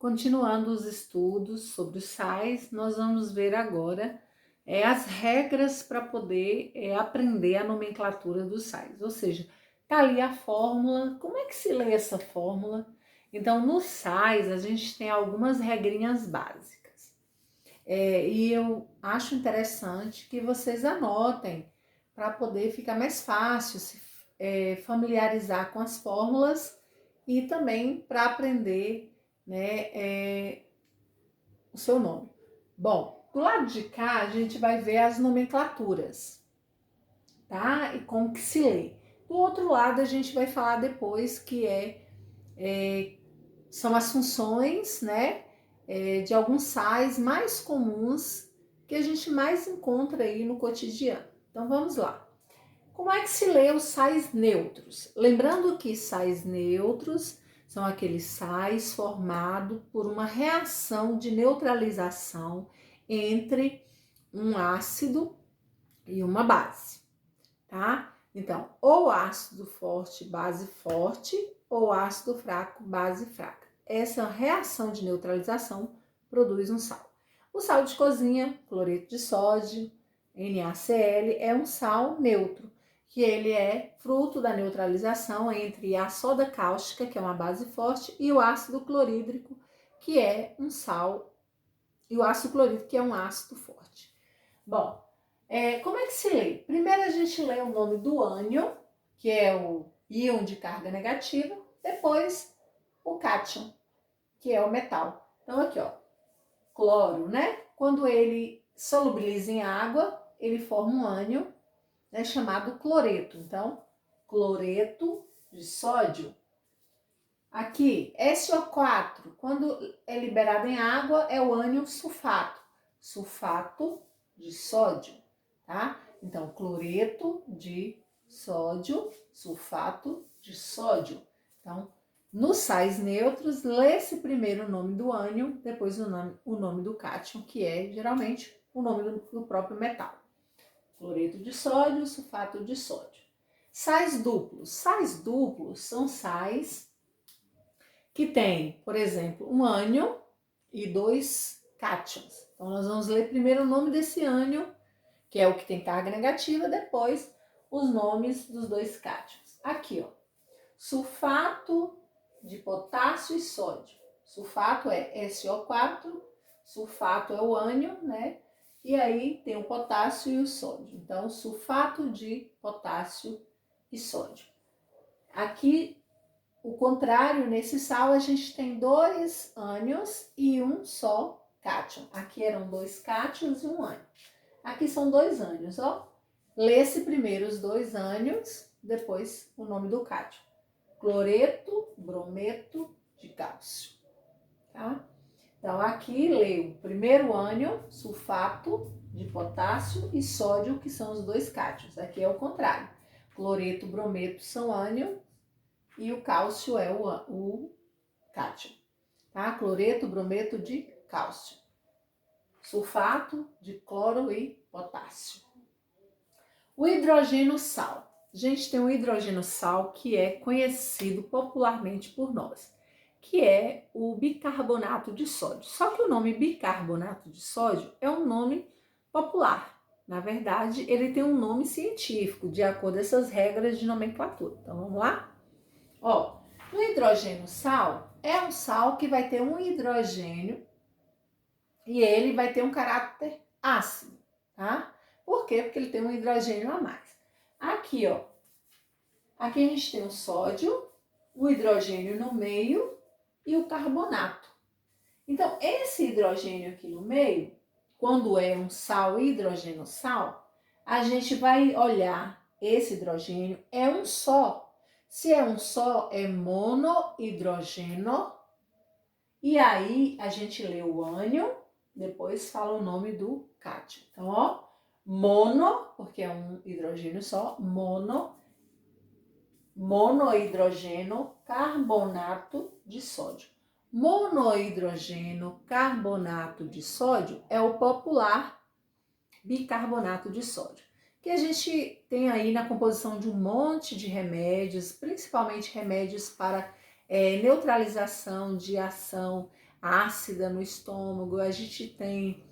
continuando os estudos sobre os sais, nós vamos ver agora as regras para poder aprender a nomenclatura dos sais. Ou seja, tá ali a fórmula, como é que se lê essa fórmula? Então, nos sais, a gente tem algumas regrinhas básicas. E eu acho interessante que vocês anotem para poder ficar mais fácil se familiarizar com as fórmulas e também para aprender, né, o seu nome. Bom, do lado de cá a gente vai ver as nomenclaturas, tá? E como que se lê. Do outro lado a gente vai falar depois que são as funções, né, de alguns sais mais comuns que a gente mais encontra aí no cotidiano. Então vamos lá. Como é que se lê os sais neutros? Lembrando que sais neutros são aqueles sais formados por uma reação de neutralização entre um ácido e uma base, tá? Então, ou ácido forte, base forte, ou ácido fraco, base fraca. Essa reação de neutralização produz um sal. O sal de cozinha, cloreto de sódio, NaCl, é um sal neutro, que ele é fruto da neutralização entre a soda cáustica, que é uma base forte, e o ácido clorídrico, que é um sal, e o ácido clorídrico, que é um ácido forte. Bom, como é que se lê? Primeiro a gente lê o nome do ânion, que é o íon de carga negativa, depois o cátion, que é o metal. Então aqui, ó, cloro, né? Quando ele solubiliza em água, ele forma um ânion, né, chamado cloreto. Então, cloreto de sódio. Aqui, SO4, quando é liberado em água, é o ânion sulfato. Sulfato de sódio, tá? Então, cloreto de sódio, sulfato de sódio. Então, nos sais neutros, lê-se primeiro o nome do ânion, depois o nome do cátion, que é geralmente o nome do próprio metal. Cloreto de sódio, sulfato de sódio. Sais duplos. Sais duplos são sais que tem, por exemplo, um ânion e dois cátions. Então, nós vamos ler primeiro o nome desse ânion, que é o que tem carga negativa, depois os nomes dos dois cátions. Aqui, ó, sulfato de potássio e sódio. Sulfato é SO4, sulfato é o ânion, né? E aí tem o potássio e o sódio. Então, sulfato de potássio e sódio. Aqui, o contrário, nesse sal a gente tem dois ânions e um só cátion. Aqui eram dois cátions e um ânion. Aqui são dois ânions, ó. Lê-se primeiro os dois ânions, depois o nome do cátion. Cloreto, brometo de cálcio, tá? Então, aqui leio primeiro ânion, sulfato de potássio e sódio, que são os dois cátions. Aqui é o contrário. Cloreto, brometo são ânion e o cálcio é o cátion, tá? Cloreto, brometo de cálcio. Sulfato de cloro e potássio. O hidrogênio sal. A gente tem um hidrogênio sal que é conhecido popularmente por nós, que é o bicarbonato de sódio. Só que o nome bicarbonato de sódio é um nome popular. Na verdade, ele tem um nome científico, de acordo com essas regras de nomenclatura. Então, vamos lá? Ó, o hidrogênio sal é um sal que vai ter um hidrogênio e ele vai ter um caráter ácido, tá? Por quê? Porque ele tem um hidrogênio a mais. Aqui, ó, aqui a gente tem o sódio, o hidrogênio no meio e o carbonato. Então, esse hidrogênio aqui no meio, quando é um sal hidrogênio sal, a gente vai olhar esse hidrogênio, é um só. Se é um só, é monohidrogênio. E aí, a gente lê o ânion, depois fala o nome do cátion. Então, ó, mono, porque é um hidrogênio só, monohidrogênio carbonato de sódio. Monohidrogênio carbonato de sódio é o popular bicarbonato de sódio, que a gente tem aí na composição de um monte de remédios, principalmente remédios para neutralização de ação ácida no estômago. A gente tem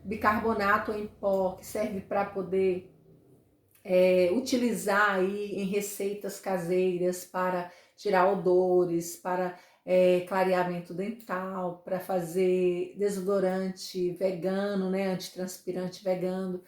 bicarbonato em pó, que serve para poder utilizar aí em receitas caseiras para tirar odores, para clareamento dental, para fazer desodorante vegano, né, antitranspirante vegano,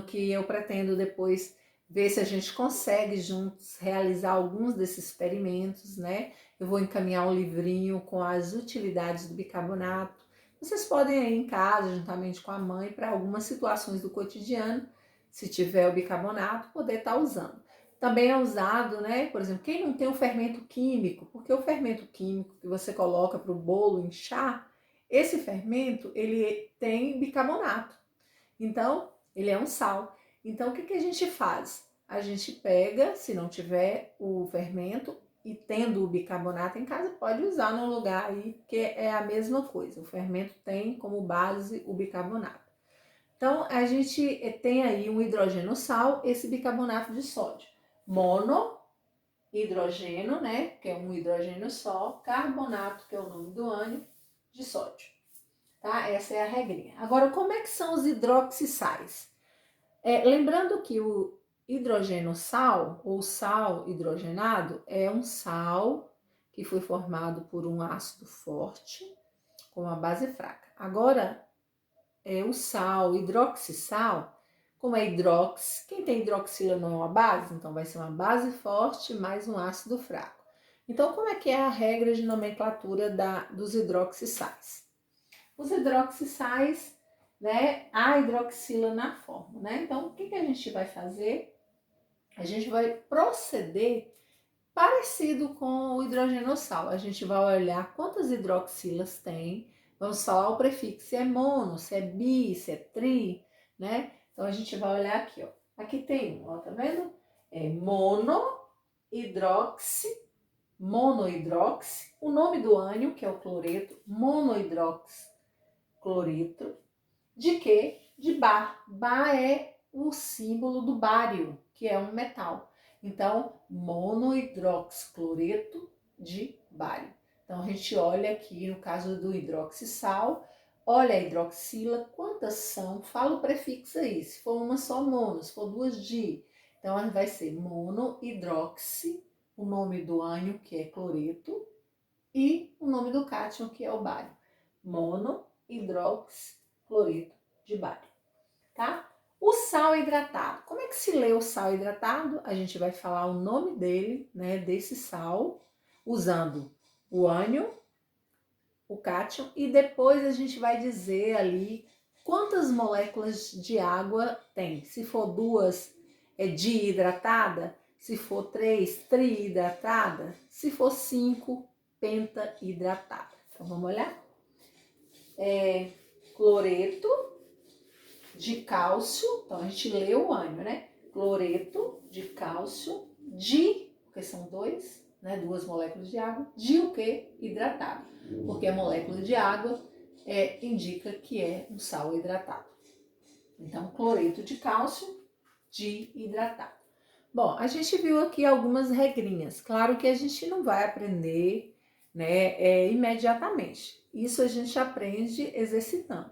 que eu pretendo depois ver se a gente consegue juntos realizar alguns desses experimentos, né? Eu vou encaminhar um livrinho com as utilidades do bicarbonato. Vocês podem ir em casa, juntamente com a mãe, para algumas situações do cotidiano, se tiver o bicarbonato, poder estar usando. Também é usado, né? Por exemplo, quem não tem o fermento químico, porque o fermento químico que você coloca para o bolo inchar, esse fermento, ele tem bicarbonato. Então, ele é um sal. Então, o que a gente faz? A gente pega, se não tiver o fermento, e tendo o bicarbonato em casa, pode usar no lugar aí, porque é a mesma coisa. O fermento tem como base o bicarbonato. Então, a gente tem aí um hidrogênio sal, esse bicarbonato de sódio. Mono, hidrogênio, né, que é um hidrogênio só, carbonato, que é o nome do ânion, de sódio. Tá? Essa é a regrinha. Agora, como é que são os hidroxissais? Lembrando que o hidrogênio sal, ou sal hidrogenado, é um sal que foi formado por um ácido forte com uma base fraca. Agora, o sal, hidroxissal, como é hidrox, quem tem hidroxila não é uma base, então vai ser uma base forte mais um ácido fraco. Então, como é que é a regra de nomenclatura dos hidroxissais? Os hidroxissais, né, a hidroxila na fórmula, né? Então, o que a gente vai fazer? A gente vai proceder parecido com o hidrogenossal. A gente vai olhar quantas hidroxilas tem, vamos falar o prefixo, se é mono, se é bi, se é tri, né? Então, a gente vai olhar aqui, ó. Aqui tem um, ó, tá vendo? É monohidroxi, o nome do ânion, que é o cloreto, monohidroxicloreto, de quê? De bar. Bar é o símbolo do bário, que é um metal. Então, monohidroxicloreto de bário. Então, a gente olha aqui, no caso do hidroxissal, olha a hidroxila, quantas são? Fala o prefixo aí, se for uma só mono, se for duas di. Então, vai ser monohidroxi, o nome do ânion, que é cloreto, e o nome do cátion, que é o bário. Monohidroxicloreto de bário, tá? O sal hidratado. Como é que se lê o sal hidratado? A gente vai falar o nome dele, né, desse sal, usando o ânion, o cátion, e depois a gente vai dizer ali quantas moléculas de água tem. Se for duas, é dihidratada. Se for três, trihidratada. Se for cinco, pentahidratada. Então, vamos olhar? Cloreto de cálcio, então a gente lê o ânion, né? Cloreto de cálcio, porque são dois, né? Duas moléculas de água, de o que? Hidratado. Porque a molécula de água indica que é um sal hidratado. Então, cloreto de cálcio, dihidratado. Bom, a gente viu aqui algumas regrinhas. Claro que a gente não vai aprender, né, imediatamente. Isso a gente aprende exercitando,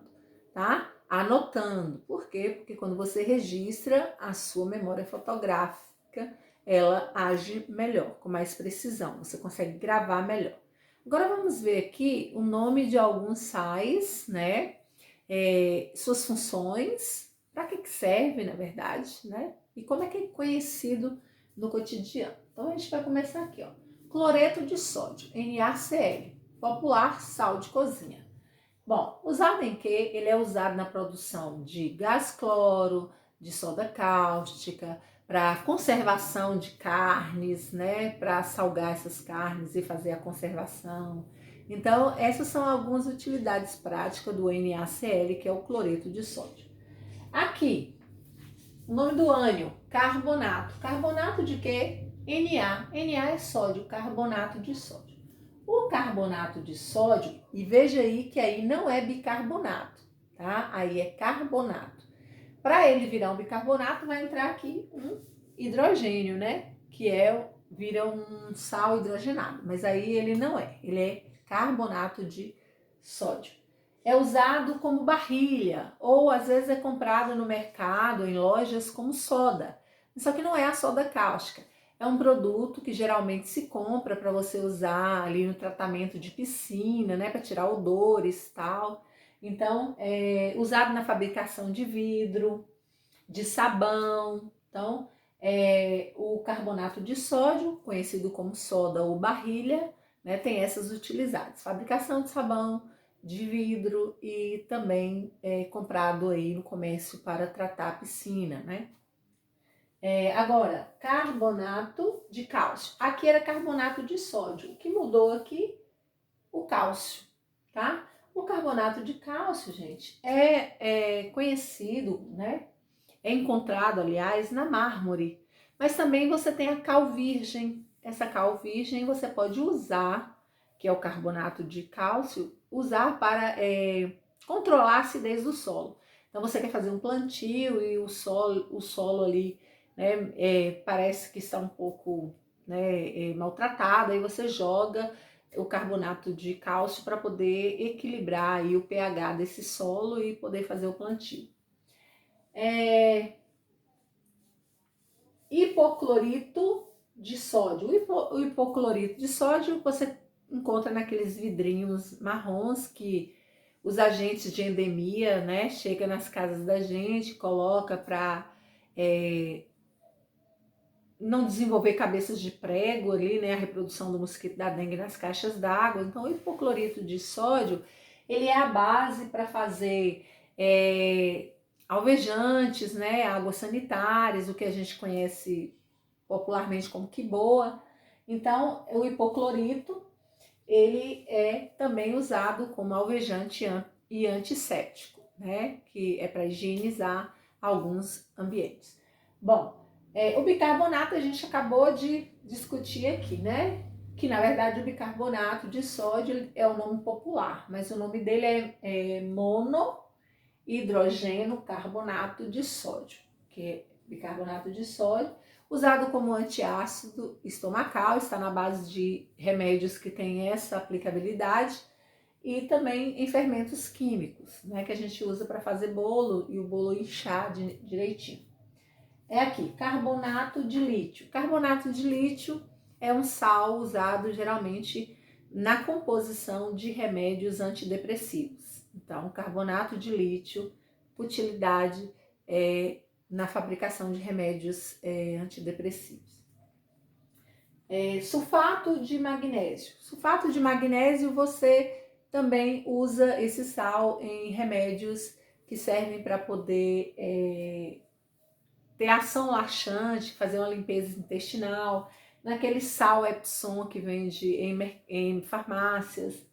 tá? Anotando. Por quê? Porque quando você registra, a sua memória fotográfica, ela age melhor, com mais precisão. Você consegue gravar melhor. Agora vamos ver aqui o nome de alguns sais, né? Suas funções, para que serve, na verdade, né? E como é que é conhecido no cotidiano. Então, a gente vai começar aqui, ó. Cloreto de sódio, NaCl, popular sal de cozinha. Bom, usado em que? Ele é usado na produção de gás cloro, de soda cáustica, para conservação de carnes, né? Para salgar essas carnes e fazer a conservação. Então, essas são algumas utilidades práticas do NaCl, que é o cloreto de sódio. Aqui, o nome do ânion, carbonato. Carbonato de quê? Na. Na é sódio, carbonato de sódio. O carbonato de sódio, e veja aí que aí não é bicarbonato, tá? Aí é carbonato. Para ele virar um bicarbonato, vai entrar aqui um hidrogênio, né? Que vira um sal hidrogenado, mas aí ele não é, ele é carbonato de sódio. É usado como barrilha ou às vezes é comprado no mercado, em lojas, como soda. Só que não é a soda cáustica. É um produto que geralmente se compra para você usar ali no tratamento de piscina, né, para tirar odores e tal. Então, é usado na fabricação de vidro, de sabão. Então, o carbonato de sódio, conhecido como soda ou barrilha, né, tem essas utilidades. Fabricação de sabão, de vidro e também comprado aí no comércio para tratar a piscina, né? Agora, carbonato de cálcio. Aqui era carbonato de sódio. O que mudou aqui? O cálcio, tá? O carbonato de cálcio, gente, é conhecido, né? É encontrado, aliás, na mármore. Mas também você tem a cal virgem. Essa cal virgem você pode usar, que é o carbonato de cálcio, usar para controlar a acidez do solo. Então você quer fazer um plantio e o solo ali, né, parece que está um pouco, né, maltratado, aí você joga o carbonato de cálcio para poder equilibrar aí o pH desse solo e poder fazer o plantio. Hipoclorito de sódio. O hipoclorito de sódio você encontra naqueles vidrinhos marrons que os agentes de endemia, né, chega nas casas da gente, coloca para não desenvolver cabeças de prego ali, né, a reprodução do mosquito da dengue nas caixas d'água. Então, o hipoclorito de sódio, ele é a base para fazer alvejantes, né, águas sanitárias, o que a gente conhece popularmente como quiboa. Então, o hipoclorito, ele é também usado como alvejante e antisséptico, né, que é para higienizar alguns ambientes. Bom, o bicarbonato a gente acabou de discutir aqui, né? Que na verdade o bicarbonato de sódio é o nome popular, mas o nome dele é monohidrogeno carbonato de sódio, que é bicarbonato de sódio, usado como antiácido estomacal, está na base de remédios que têm essa aplicabilidade e também em fermentos químicos, né? Que a gente usa para fazer bolo e o bolo inchar direitinho. É aqui, carbonato de lítio. Carbonato de lítio é um sal usado geralmente na composição de remédios antidepressivos. Então, carbonato de lítio, utilidade na fabricação de remédios antidepressivos. Sulfato de magnésio. Sulfato de magnésio você também usa esse sal em remédios que servem para poder ter ação laxante, fazer uma limpeza intestinal, naquele sal Epsom que vende em farmácias.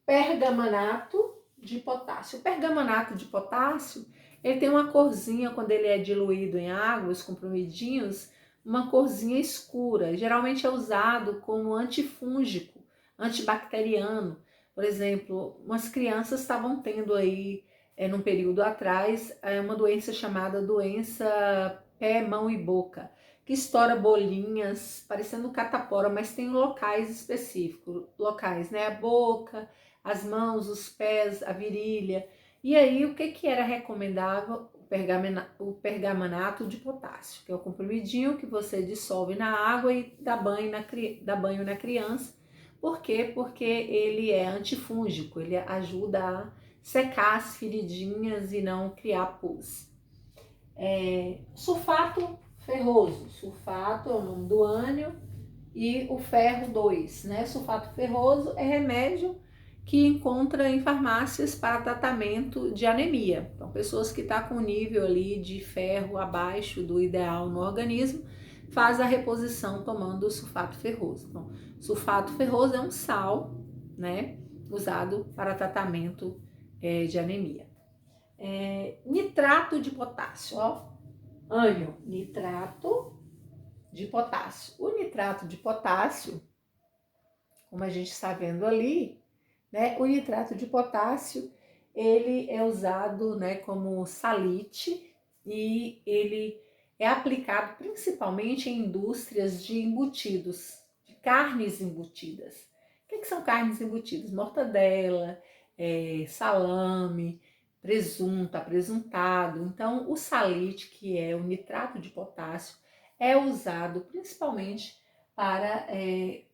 Pergamanato de potássio. O pergamanato de potássio, ele tem uma corzinha, quando ele é diluído em água, os comprimidinhos, uma corzinha escura. Geralmente é usado como antifúngico, antibacteriano. Por exemplo, umas crianças estavam tendo aí num período atrás, uma doença chamada doença pé, mão e boca, que estoura bolinhas, parecendo catapora, mas tem locais específicos, locais, né? A boca, as mãos, os pés, a virilha. E aí, o que era recomendável? O pergamanato de potássio, que é o comprimidinho que você dissolve na água e dá banho na criança. Por quê? Porque ele é antifúngico, ele ajuda a secar as feridinhas e não criar pus. Sulfato ferroso. Sulfato é o nome do ânion e o ferro 2, né? Sulfato ferroso é remédio que encontra em farmácias para tratamento de anemia. Então, pessoas que estão com nível ali de ferro abaixo do ideal no organismo, faz a reposição tomando o sulfato ferroso. Então, sulfato ferroso é um sal, né, usado para tratamento de anemia. Nitrato de potássio, ó, ânion, nitrato de potássio. O nitrato de potássio, como a gente está vendo ali, né, o nitrato de potássio, ele é usado, né, como salite e ele é aplicado principalmente em indústrias de embutidos, de carnes embutidas. que são carnes embutidas? Mortadela, salame, presunto, apresuntado. Então, o salite, que é o nitrato de potássio, é usado principalmente para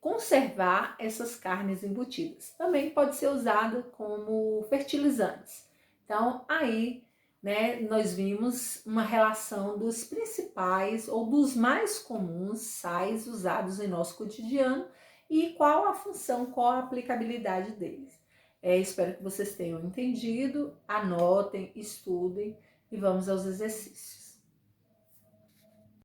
conservar essas carnes embutidas. Também pode ser usado como fertilizantes. Então, aí, né, nós vimos uma relação dos principais ou dos mais comuns sais usados em nosso cotidiano e qual a função, qual a aplicabilidade deles. Espero que vocês tenham entendido, anotem, estudem e vamos aos exercícios.